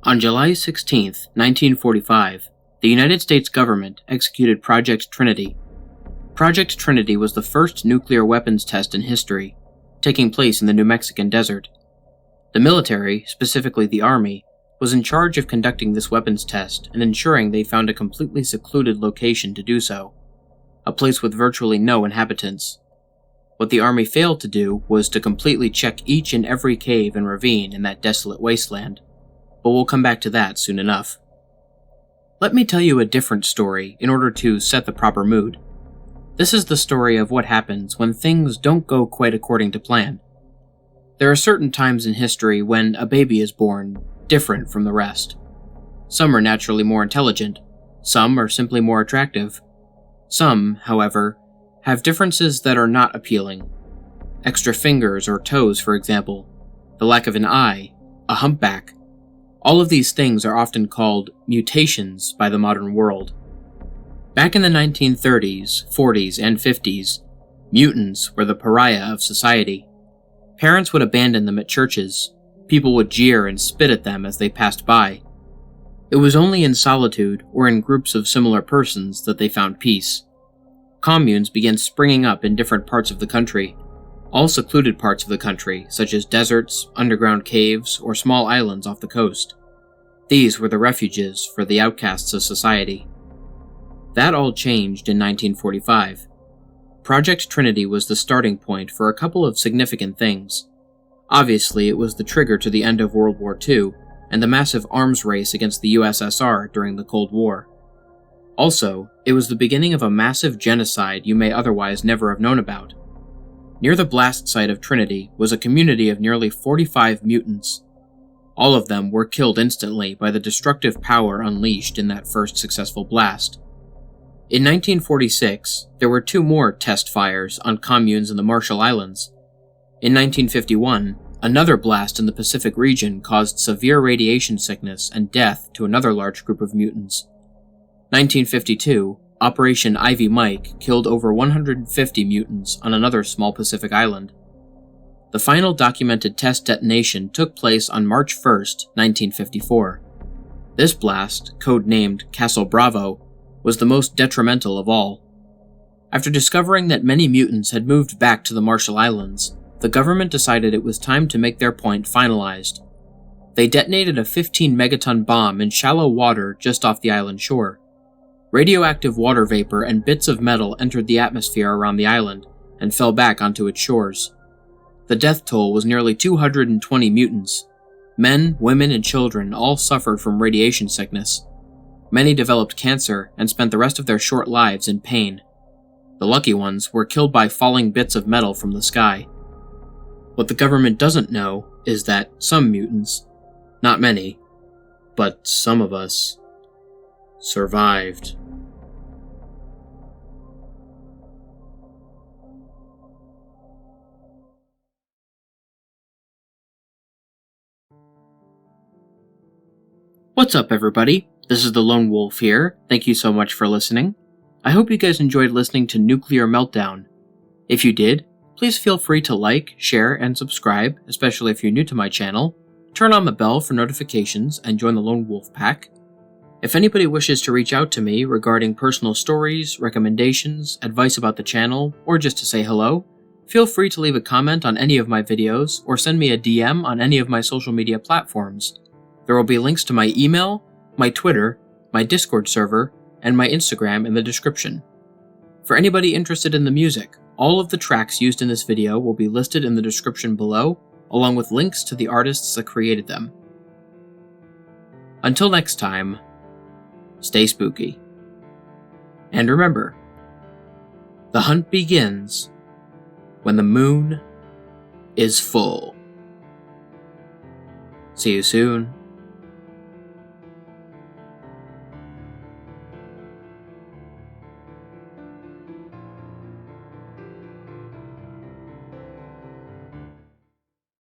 On July 16, 1945, the United States government executed Project Trinity. Project Trinity was the first nuclear weapons test in history, taking place in the New Mexican desert. The military, specifically the Army, was in charge of conducting this weapons test and ensuring they found a completely secluded location to do so, a place with virtually no inhabitants. What the Army failed to do was to completely check each and every cave and ravine in that desolate wasteland, but we'll come back to that soon enough. Let me tell you a different story in order to set the proper mood. This is the story of what happens when things don't go quite according to plan. There are certain times in history when a baby is born different from the rest. Some are naturally more intelligent, some are simply more attractive. Some, however, have differences that are not appealing. Extra fingers or toes, for example, the lack of an eye, a humpback. All of these things are often called mutations by the modern world. Back in the 1930s, 40s, and 50s, mutants were the pariah of society. Parents would abandon them at churches. People would jeer and spit at them as they passed by. It was only in solitude or in groups of similar persons that they found peace. Communes began springing up in different parts of the country, all secluded parts of the country, such as deserts, underground caves, or small islands off the coast. These were the refuges for the outcasts of society. That all changed in 1945. Project Trinity was the starting point for a couple of significant things. Obviously, it was the trigger to the end of World War II and the massive arms race against the USSR during the Cold War. Also, it was the beginning of a massive genocide you may otherwise never have known about. Near the blast site of Trinity was a community of nearly 45 mutants. All of them were killed instantly by the destructive power unleashed in that first successful blast. In 1946, there were 2 more test fires on communes in the Marshall Islands. In 1951, another blast in the Pacific region caused severe radiation sickness and death to another large group of mutants. 1952, Operation Ivy Mike killed over 150 mutants on another small Pacific island. The final documented test detonation took place on March 1, 1954. This blast, codenamed Castle Bravo, was the most detrimental of all. After discovering that many mutants had moved back to the Marshall Islands, the government decided it was time to make their point finalized. They detonated a 15-megaton bomb in shallow water just off the island shore. Radioactive water vapor and bits of metal entered the atmosphere around the island and fell back onto its shores. The death toll was nearly 220 mutants. Men, women, and children all suffered from radiation sickness. Many developed cancer and spent the rest of their short lives in pain. The lucky ones were killed by falling bits of metal from the sky. What the government doesn't know is that some mutants, not many, but some of us, survived. What's up, everybody? This is the Lone Wolf here. Thank you so much for listening. I hope you guys enjoyed listening to Nuclear Meltdown. If you did, please feel free to like, share, and subscribe, especially if you're new to my channel. Turn on the bell for notifications and join the Lone Wolf Pack. If anybody wishes to reach out to me regarding personal stories, recommendations, advice about the channel, or just to say hello, feel free to leave a comment on any of my videos or send me a DM on any of my social media platforms. There will be links to my email, my Twitter, my Discord server, and my Instagram in the description. For anybody interested in the music, all of the tracks used in this video will be listed in the description below, along with links to the artists that created them. Until next time, stay spooky. And remember, the hunt begins when the moon is full. See you soon.